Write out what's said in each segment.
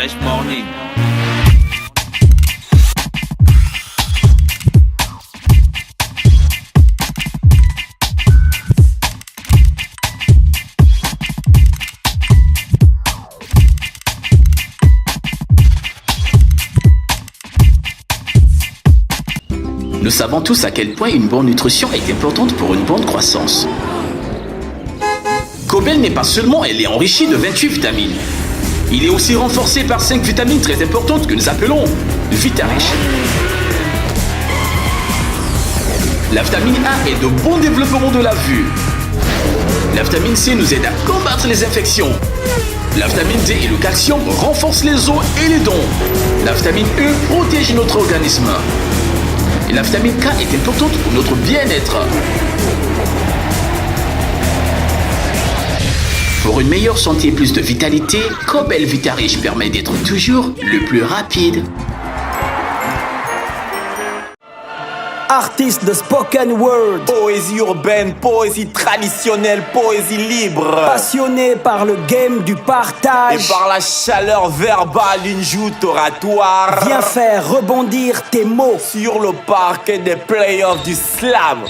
Fresh Morning. Nous savons tous à quel point une bonne nutrition est importante pour une bonne croissance. Cobel n'est pas seulement, elle est enrichie de 28 vitamines. Il est aussi renforcé par 5 vitamines très importantes que nous appelons Vitarich. La vitamine A est de bon développement de la vue. La vitamine C nous aide à combattre les infections. La vitamine D et le calcium renforcent les os et les dents. La vitamine E protège notre organisme. Et la vitamine K est importante pour notre bien-être. Pour une meilleure santé et plus de vitalité, Cobel Vitarich permet d'être toujours le plus rapide. Artiste de spoken word, poésie urbaine, poésie traditionnelle, poésie libre, passionné par le game du partage et par la chaleur verbale d'une joute oratoire, viens faire rebondir tes mots sur le parquet des playoffs du slam.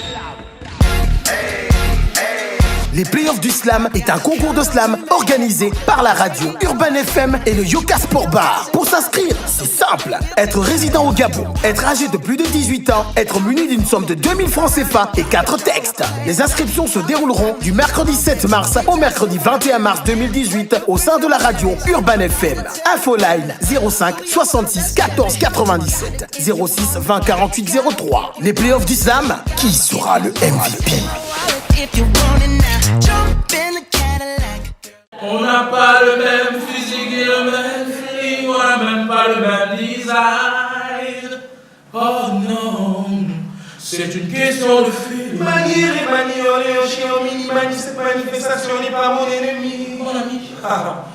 Les Playoffs du Slam est un concours de slam organisé par la radio Urban FM et le Yoka Sport Bar. Pour s'inscrire, c'est simple. Être résident au Gabon, être âgé de plus de 18 ans, être muni d'une somme de 2000 francs CFA et 4 textes. Les inscriptions se dérouleront du mercredi 7 mars au mercredi 21 mars 2018 au sein de la radio Urban FM. Infoline 05 66 14 97 06 20 48 03. Les Playoffs du Slam, qui sera le MVP? On n'a pas le même physique et le même feeling, on n'a même pas le même design. Oh non, c'est une question de feeling. Manier et manioler au chien au mini-mani, cette manifestation n'est pas mon ennemi. Mon ami.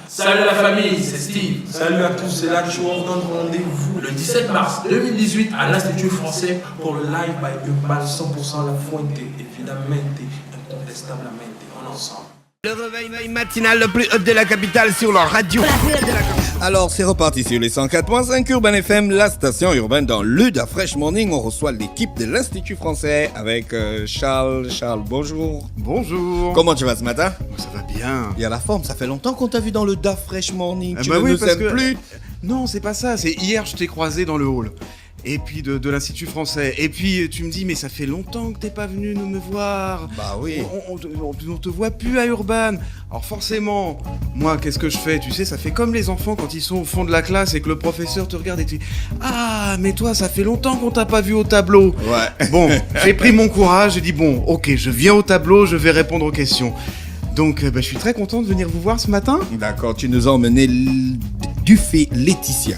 Salut la famille, c'est Steve. Salut à tous, c'est là que je vous donne rendez-vous le 17 mars 2018 à l'Institut français pour le live by Urban 100% la fuente, évidemment, incontestablement, en ensemble. Le réveil matinal le plus haut de la capitale sur leur radio. Alors c'est reparti sur les 104.5 Urban FM, la station urbaine dans l'Uda Fresh Morning. On reçoit l'équipe de l'Institut français avec Charles. Charles, bonjour. Bonjour. Comment tu vas ce matin? Ça va bien. Il y a la forme, ça fait longtemps qu'on t'a vu dans le Da Fresh Morning. Tu ne nous parce aimes que... plus? Non, c'est pas ça, c'est hier je t'ai croisé dans le hall. Et puis de l'Institut français. Et puis tu me dis, mais ça fait longtemps que t'es pas venu me voir. Bah oui. On te voit plus à Urban. Alors forcément, moi, qu'est-ce que je fais? Tu sais, ça fait comme les enfants quand ils sont au fond de la classe et que le professeur te regarde et tu dis, ah, mais toi, ça fait longtemps qu'on t'a pas vu au tableau. Ouais. Bon, j'ai pris mon courage, j'ai dit, bon, ok, je viens au tableau, je vais répondre aux questions. Donc, je suis très content de venir vous voir ce matin. D'accord, tu nous as emmené du fait Laetitia.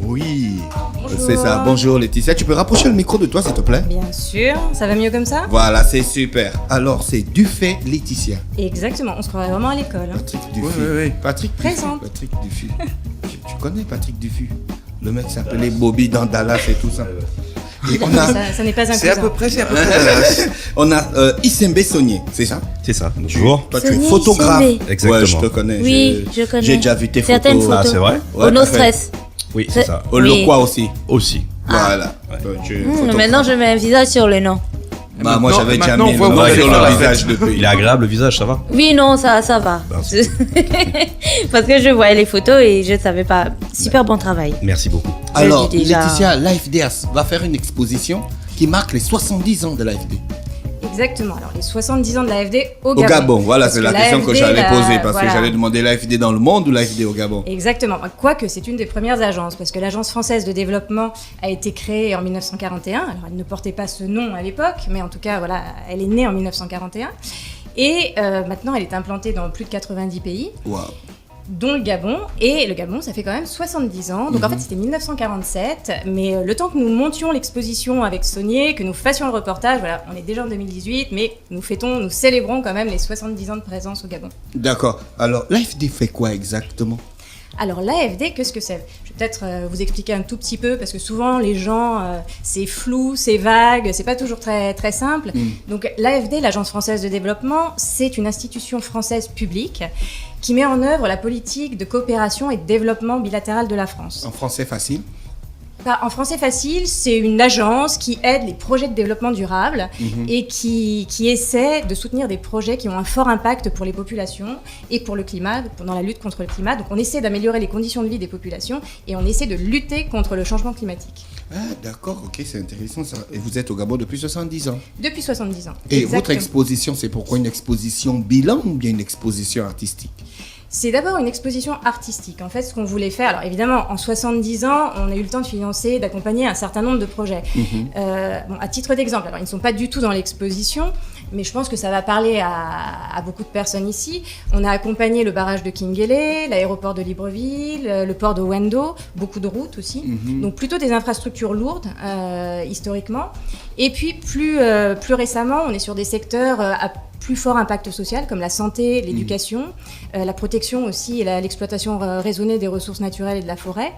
Oui. Bonjour. C'est ça. Bonjour Laetitia. Tu peux rapprocher le micro de toi s'il te plaît? Bien sûr. Ça va mieux comme ça? Voilà, c'est super. Alors, c'est Dufay Laetitia. Exactement. On se croirait vraiment à l'école. Patrick Dufay. Oui. Patrick Dufay. Présente. Patrick Dufay. Tu connais Patrick Dufay? Le mec s'appelait Bobby dans Dallas et tout ça. Et on a... ça n'est pas un cousin. C'est à peu près Dallas. On a Issembe Sogné, c'est ça? C'est ça. Bonjour. Toi, tu es photographe. Exactement. Ouais, je te connais. Oui, je connais. J'ai déjà vu tes photos. Certaines photos. Ah, c'est vrai? Au No Stress. Oui, c'est ça. Au Loquois aussi. Aussi. Voilà. Ouais. Maintenant, je mets un visage sur le nom. Bah, moi, j'avais déjà mis sur le visage depuis. Il est agréable, le visage, ça va? Oui, non, ça va. Parce que je voyais les photos et je ne savais pas. Super bon travail. Merci beaucoup. Alors, déjà... Laetitia, l'AFD va faire une exposition qui marque les 70 ans de l'AFD. Exactement. Alors, les 70 ans de l'AFD au Au Gabon, voilà, Parce c'est que la question que j'allais poser, parce voilà. que j'allais demander l'AFD dans le monde ou l'AFD au Gabon. Exactement. Quoique, c'est une des premières agences, parce que l'Agence française de développement a été créée en 1941. Alors, elle ne portait pas ce nom à l'époque, mais en tout cas, voilà, elle est née en 1941. Et maintenant, elle est implantée dans plus de 90 pays. Wow. Dont le Gabon, et le Gabon ça fait quand même 70 ans, donc en fait c'était 1947, mais le temps que nous montions l'exposition avec Sogné, que nous fassions le reportage, voilà, on est déjà en 2018, mais nous célébrons quand même les 70 ans de présence au Gabon. D'accord, alors l'AFD fait quoi exactement? Alors l'AFD, qu'est-ce que c'est ? Je vais peut-être vous expliquer un tout petit peu, parce que souvent les gens, c'est flou, c'est vague, c'est pas toujours très, très simple. Donc l'AFD, l'Agence française de développement, c'est une institution française publique qui met en œuvre la politique de coopération et de développement bilatéral de la France. En français facile? En français facile, c'est une agence qui aide les projets de développement durable et qui essaie de soutenir des projets qui ont un fort impact pour les populations et pour le climat, dans la lutte contre le climat. Donc on essaie d'améliorer les conditions de vie des populations et on essaie de lutter contre le changement climatique. Ah, d'accord, ok, c'est intéressant ça. Et vous êtes au Gabon depuis 70 ans? Depuis 70 ans. Et exactement. votre exposition, c'est pourquoi une exposition bilan ou bien une exposition artistique? C'est d'abord une exposition artistique. En fait, ce qu'on voulait faire, alors évidemment, en 70 ans, on a eu le temps de financer, d'accompagner un certain nombre de projets. À titre d'exemple, alors ils ne sont pas du tout dans l'exposition, mais je pense que ça va parler à beaucoup de personnes ici. On a accompagné le barrage de Kinguélé, l'aéroport de Libreville, le port de Wendo, beaucoup de routes aussi. Donc plutôt des infrastructures lourdes, historiquement. Et puis plus récemment, on est sur des secteurs à plus fort impact social, comme la santé, l'éducation, la protection aussi et l'exploitation raisonnée des ressources naturelles et de la forêt,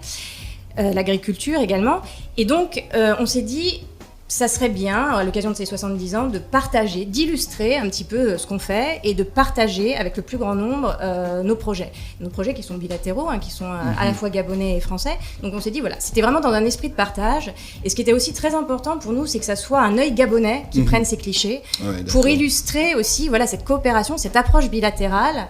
l'agriculture également. Et donc, on s'est dit, ça serait bien, à l'occasion de ces 70 ans, de partager, d'illustrer un petit peu ce qu'on fait et de partager avec le plus grand nombre nos projets. Nos projets qui sont bilatéraux, qui sont à la fois gabonais et français. Donc on s'est dit, voilà, c'était vraiment dans un esprit de partage. Et ce qui était aussi très important pour nous, c'est que ça soit un œil gabonais qui prenne ces clichés pour illustrer aussi voilà, cette coopération, cette approche bilatérale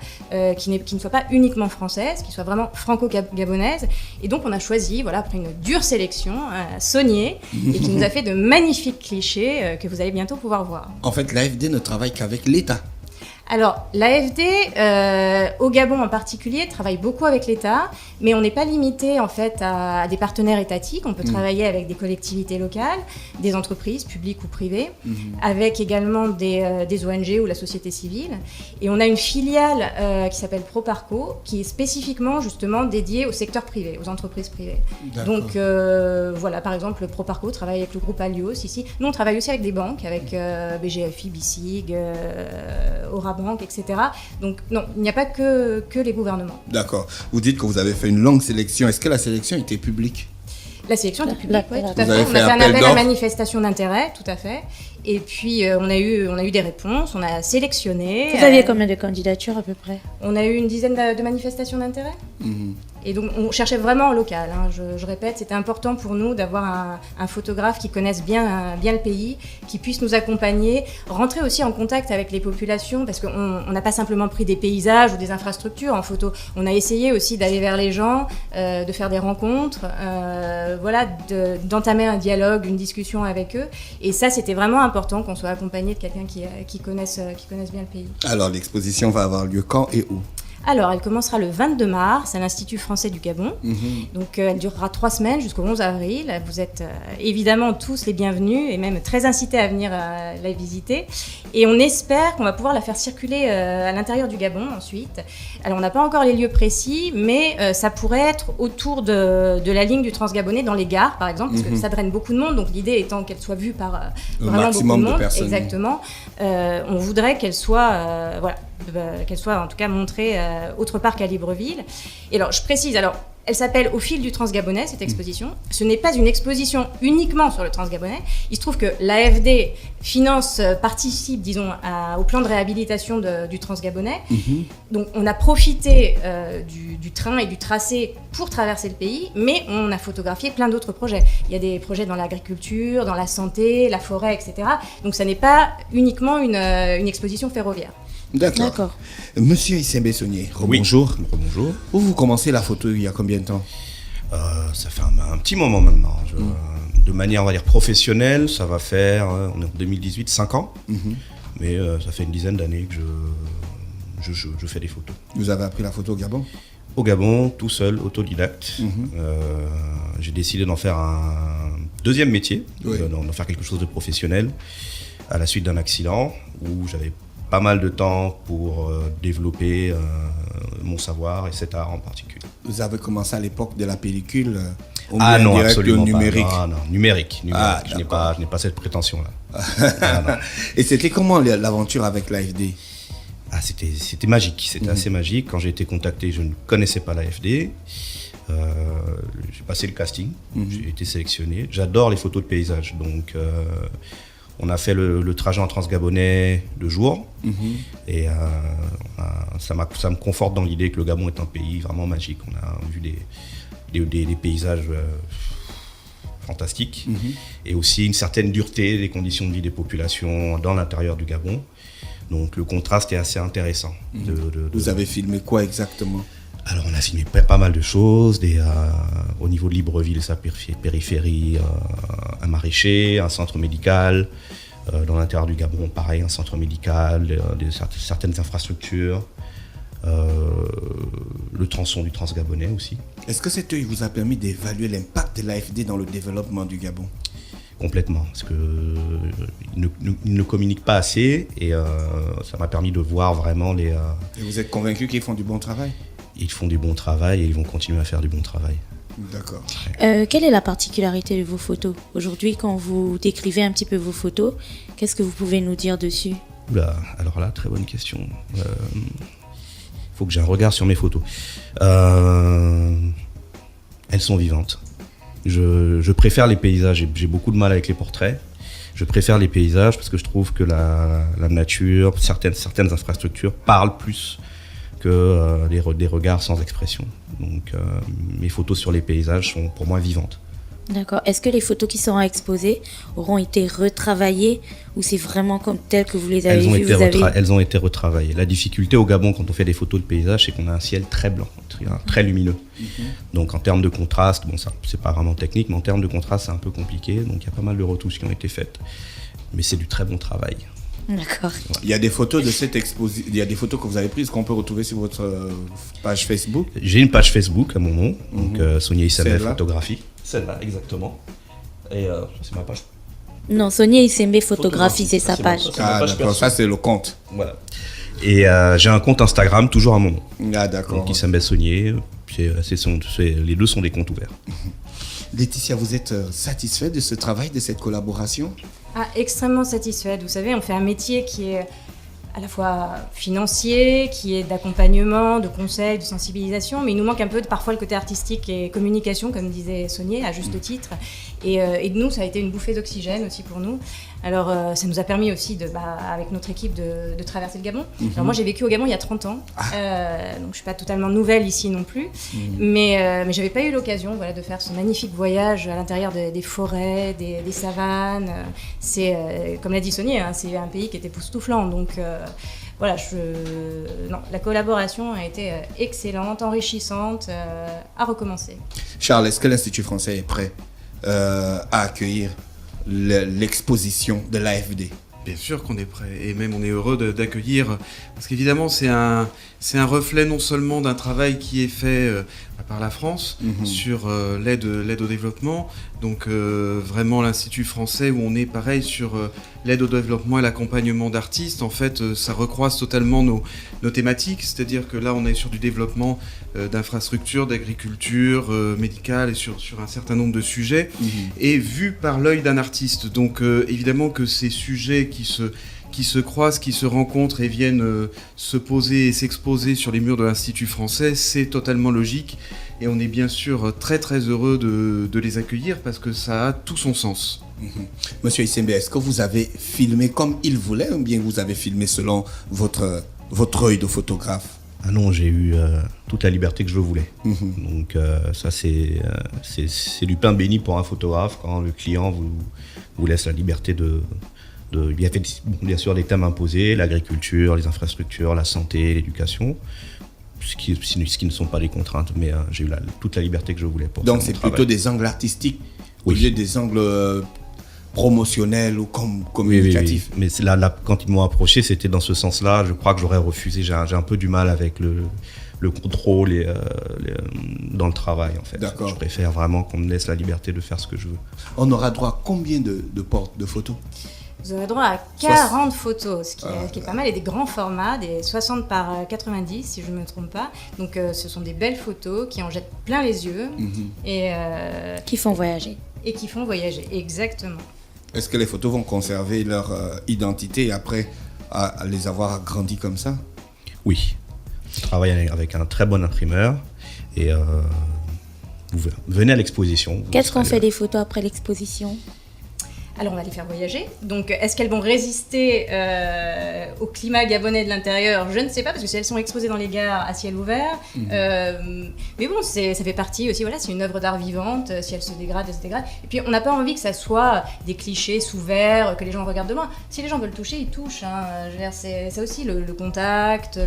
qui ne soit pas uniquement française, qui soit vraiment franco-gabonaise. Et donc on a choisi, voilà, après une dure sélection, Saunier, et qui nous a fait de magnifiques clichés que vous allez bientôt pouvoir voir. En fait, l'AFD ne travaille qu'avec l'État. Alors, l'AFD, au Gabon en particulier, travaille beaucoup avec l'État, mais on n'est pas limité en fait à des partenaires étatiques. On peut travailler avec des collectivités locales, des entreprises publiques ou privées, avec également des ONG ou la société civile. Et on a une filiale qui s'appelle Proparco, qui est spécifiquement justement dédiée au secteur privé, aux entreprises privées. Donc voilà, par exemple, Proparco travaille avec le groupe Alios ici. Nous, on travaille aussi avec des banques, avec BGFI, BICIG, Orabank, etc. Donc non, il n'y a pas que les gouvernements. D'accord. Vous dites que vous avez fait une longue sélection. Est-ce que la sélection était publique? La sélection était publique, oui, tout à fait. Vous avez fait on a fait un appel d'offres à manifestation d'intérêt, tout à fait. Et puis on a eu des réponses, on a sélectionné. Vous aviez combien de candidatures à peu près? On a eu une dizaine de manifestations d'intérêt. Et donc on cherchait vraiment en local. Je répète, c'était important pour nous d'avoir un photographe qui connaisse bien le pays, qui puisse nous accompagner, rentrer aussi en contact avec les populations, parce qu'on n'a pas simplement pris des paysages ou des infrastructures en photo. On a essayé aussi d'aller vers les gens, de faire des rencontres, voilà, d'entamer un dialogue, une discussion avec eux. Et ça, c'était vraiment important qu'on soit accompagné de quelqu'un qui connaisse bien le pays. Alors, l'exposition va avoir lieu quand et où? Alors, elle commencera le 22 mars à l'Institut français du Gabon. Donc, elle durera 3 semaines jusqu'au 11 avril. Vous êtes évidemment tous les bienvenus et même très incités à venir la visiter. Et on espère qu'on va pouvoir la faire circuler à l'intérieur du Gabon ensuite. Alors, on n'a pas encore les lieux précis, mais ça pourrait être autour de la ligne du Transgabonais, dans les gares, par exemple, parce que ça draine beaucoup de monde. Donc, l'idée étant qu'elle soit vue par vraiment beaucoup de monde. Exactement. On voudrait qu'elle soit, qu'elle soit en tout cas montrée autre part qu'à Libreville. Et alors, je précise, elle s'appelle Au fil du Transgabonais, cette exposition. Ce n'est pas une exposition uniquement sur le Transgabonais. Il se trouve que l'AFD participe, disons, au plan de réhabilitation du Transgabonais. Donc, on a profité du train et du tracé pour traverser le pays, mais on a photographié plein d'autres projets. Il y a des projets dans l'agriculture, dans la santé, la forêt, etc. Donc, ça n'est pas uniquement une exposition ferroviaire. D'accord. Monsieur Issembe Saunier, rebonjour. Oui. Rebonjour. Vous commencez la photo il y a combien de temps? Ça fait un petit moment maintenant. De manière, on va dire, professionnelle, ça va faire, on est en 2018, 5 ans. Mais ça fait une dizaine d'années que je fais des photos. Vous avez appris la photo au Gabon? Au Gabon, tout seul, autodidacte. J'ai décidé d'en faire un deuxième métier, d'en faire quelque chose de professionnel, à la suite d'un accident où j'avais pas mal de temps pour développer mon savoir et cet art en particulier. Vous avez commencé à l'époque de la pellicule non, direct absolument numérique. Pas. Non, numérique. Je n'ai pas cette prétention-là. Et c'était comment l'aventure avec l'AFD? C'était magique, c'était assez magique. Quand j'ai été contacté, je ne connaissais pas l'AFD. J'ai passé le casting, j'ai été sélectionné. J'adore les photos de paysages, donc on a fait le trajet en transgabonais de jour, et ça me conforte dans l'idée que le Gabon est un pays vraiment magique. On a vu des paysages fantastiques, et aussi une certaine dureté des conditions de vie des populations dans l'intérieur du Gabon. Donc le contraste est assez intéressant. Vous avez filmé quoi exactement ? Alors on a filmé pas mal de choses, au niveau de Libreville, sa périphérie, un maraîcher, un centre médical, dans l'intérieur du Gabon pareil, un centre médical, certaines infrastructures, le tronçon du Transgabonais aussi. Est-ce que cet œil vous a permis d'évaluer l'impact de l'AFD dans le développement du Gabon ? Complètement, parce qu'il ne communique pas assez, et ça m'a permis de voir vraiment les... Et vous êtes convaincu qu'ils font du bon travail ? Ils font du bon travail et ils vont continuer à faire du bon travail. D'accord. Quelle est la particularité de vos photos ? Aujourd'hui, quand vous décrivez un petit peu vos photos, qu'est-ce que vous pouvez nous dire dessus ? Oula, alors là, très bonne question. Faut que j'ai un regard sur mes photos. Elles sont vivantes. Je préfère les paysages, j'ai beaucoup de mal avec les portraits. Je préfère les paysages parce que je trouve que la nature, certaines infrastructures parlent plus que des regards sans expression. Donc mes photos sur les paysages sont pour moi vivantes. D'accord. Est-ce que les photos qui seront exposées auront été retravaillées ou c'est vraiment comme telles que vous les avez vues ? Elles ont été retravaillées. La difficulté au Gabon quand on fait des photos de paysages, c'est qu'on a un ciel très blanc, très lumineux. Donc en termes de contraste, bon ça c'est pas vraiment technique, mais en termes de contraste c'est un peu compliqué. Donc il y a pas mal de retouches qui ont été faites. Mais c'est du très bon travail. D'accord. Il y a des photos de cette exposition, il y a des photos que vous avez prises qu'on peut retrouver sur votre page Facebook. J'ai une page Facebook à mon nom, donc Sonia Issembe Photographie. Celle-là, exactement. Et c'est ma page. Non, Sonia Issembe Photographie, c'est sa page. D'accord, ça c'est le compte. Voilà. Et j'ai un compte Instagram toujours à mon nom. Ah d'accord. Donc Issembe Sonia, les deux sont des comptes ouverts. Laetitia, vous êtes satisfaite de ce travail, de cette collaboration ? Extrêmement satisfaite. Vous savez, on fait un métier qui est à la fois financier, qui est d'accompagnement, de conseil, de sensibilisation, mais il nous manque un peu parfois le côté artistique et communication, comme disait Sonia, à juste titre. Et de nous, ça a été une bouffée d'oxygène aussi pour nous. Alors, ça nous a permis aussi, avec notre équipe, de traverser le Gabon. Alors moi, j'ai vécu au Gabon il y a 30 ans, donc je ne suis pas totalement nouvelle ici non plus, mais je n'avais pas eu l'occasion de faire ce magnifique voyage à l'intérieur des forêts, des savanes. C'est, comme l'a dit Sonia, c'est un pays qui est époustouflant, donc... Voilà, la collaboration a été excellente, enrichissante, à recommencer. Charles, est-ce que l'Institut français est prêt à accueillir l'exposition de l'AFD ? Bien sûr qu'on est prêt, et même on est heureux d'accueillir, parce qu'évidemment c'est un reflet non seulement d'un travail qui est fait par la France sur l'aide au développement, donc vraiment l'Institut français où on est pareil sur l'aide au développement et l'accompagnement d'artistes. En fait, ça recroise totalement nos thématiques, c'est-à-dire que là on est sur du développement d'infrastructures, d'agriculture, médicale et sur un certain nombre de sujets, et vu par l'œil d'un artiste. Donc évidemment que ces sujets qui se croisent, qui se rencontrent et viennent se poser et s'exposer sur les murs de l'Institut français, c'est totalement logique. Et on est bien sûr très très heureux de les accueillir parce que ça a tout son sens. Monsieur Issembe, est-ce que vous avez filmé comme il voulait ou bien vous avez filmé selon votre œil de photographe ? Ah non, j'ai eu toute la liberté que je voulais. Donc ça c'est du pain béni pour un photographe quand le client vous laisse la liberté il y avait bien sûr des thèmes imposés, l'agriculture, les infrastructures, la santé, l'éducation, ce qui ne sont pas des contraintes, mais j'ai eu toute la liberté que je voulais pour ça. Donc c'est plutôt des angles artistiques au lieu des angles promotionnels ou communicatifs. Oui. Mais là, quand ils m'ont approché, c'était dans ce sens-là. Je crois que j'aurais refusé. J'ai un peu du mal avec le contrôle dans le travail, en fait. D'accord. Je préfère vraiment qu'on me laisse la liberté de faire ce que je veux. On aura droit à combien de portes de photos ? Vous aurez droit à 40 photos, ce qui est pas mal, et des grands formats, des 60 par 90 si je ne me trompe pas. Donc ce sont des belles photos qui en jettent plein les yeux et qui font voyager. Et qui font voyager, exactement. Est-ce que les photos vont conserver leur identité après à les avoir agrandies comme ça ? Oui. Je travaille avec un très bon imprimeur et venez à l'exposition. Qu'est-ce qu'on fait des photos après l'exposition ? Alors on va les faire voyager. Donc est-ce qu'elles vont résister au climat gabonais de l'intérieur ? Je ne sais pas, parce que si elles sont exposées dans les gares à ciel ouvert. Mais bon, ça fait partie aussi, voilà, c'est une œuvre d'art vivante. Si elle se dégrade, elle se dégrade. Et puis on n'a pas envie que ça soit des clichés sous verre, que les gens regardent de loin. Si les gens veulent toucher, ils touchent. Hein. Je veux dire, c'est ça aussi, le contact,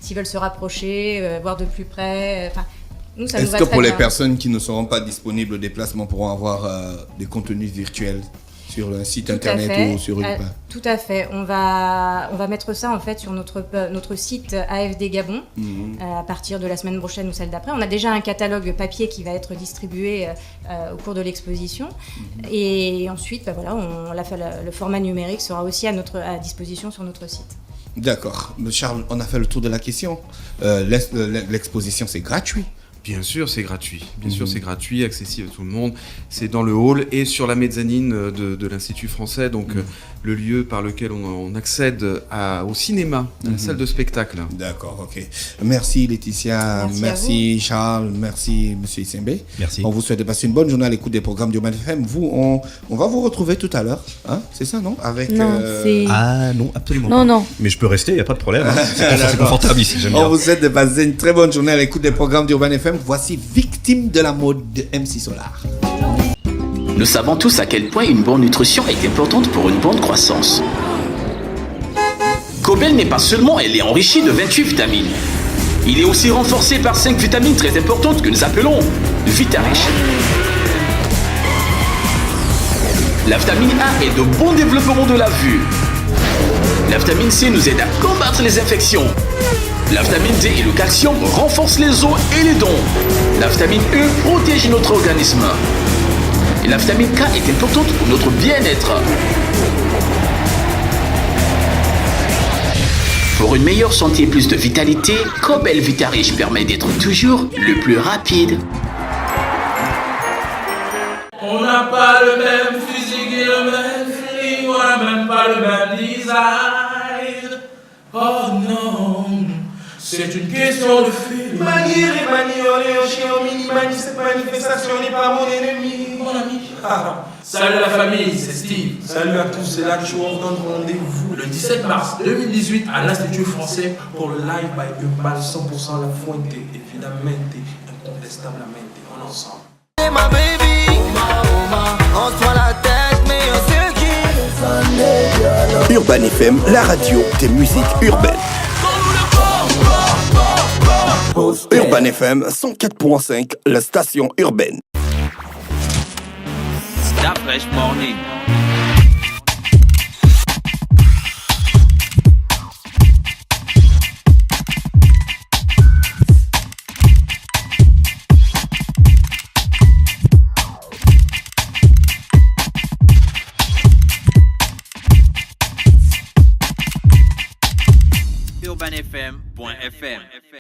s'ils veulent se rapprocher, voir de plus près. Nous, ça nous va Est-ce que pour les bien. personnes qui ne seront pas disponibles au déplacement pourront avoir des contenus virtuels sur le site internet ou sur Urbain ? Tout à fait. On va mettre ça en fait sur notre site AFD Gabon à partir de la semaine prochaine ou celle d'après. On a déjà un catalogue papier qui va être distribué au cours de l'exposition. Et ensuite, le format numérique sera aussi à disposition sur notre site. D'accord. Charles, on a fait le tour de la question. L'exposition, c'est gratuit. Bien sûr, c'est gratuit. Bien sûr, c'est gratuit, accessible à tout le monde. C'est dans le hall et sur la mezzanine de l'Institut français, donc le lieu par lequel on accède au cinéma, à la salle de spectacle. D'accord, ok. Merci Laetitia, merci Charles, merci Monsieur Issembe. Merci. On vous souhaite de passer une bonne journée à l'écoute des programmes d'Urban FM. Vous, on va vous retrouver tout à l'heure, hein, c'est ça, non ? Avec. Ah non, absolument pas. Non. Mais je peux rester, il n'y a pas de problème. Hein. C'est confortable ici, j'aime bien. On vous souhaite de passer une très bonne journée à l'écoute des programmes d'Urban FM. Voici Victime de la mode de MC Solar. Nous savons tous à quel point une bonne nutrition est importante pour une bonne croissance. Cobel n'est pas seulement elle est enrichie de 28 vitamines. Il est aussi renforcé par 5 vitamines très importantes que nous appelons Vitarich. La vitamine A est de bon développement de la vue. La vitamine C nous aide à combattre les infections. La vitamine D et le calcium renforcent les os et les dents. La vitamine E protège notre organisme. Et la vitamine K est importante pour notre bien-être. Pour une meilleure santé et plus de vitalité, Cobel Vitarich permet d'être toujours le plus rapide. On n'a pas le même physique et le même feeling, on n'a même pas le même design. Oh non, c'est une question de feeling. Manier et manioler au chien au mini-mani, cette manifestation n'est pas mon ennemi. Mon ami. Salut la famille, c'est Steve. Salut à tous, c'est là que je vous donne rendez-vous le 17 mars 2018 à l'Institut français pour le live by Urban 100% La Fuente, évidemment, incontestablement, on ensemble. Hey my baby, on se voit la tête, mais on sait qui. Urban FM, la radio des musiques urbaines. Urban FM 104.5, la station urbaine. Stop Fresh Morning. UrbanFM.fm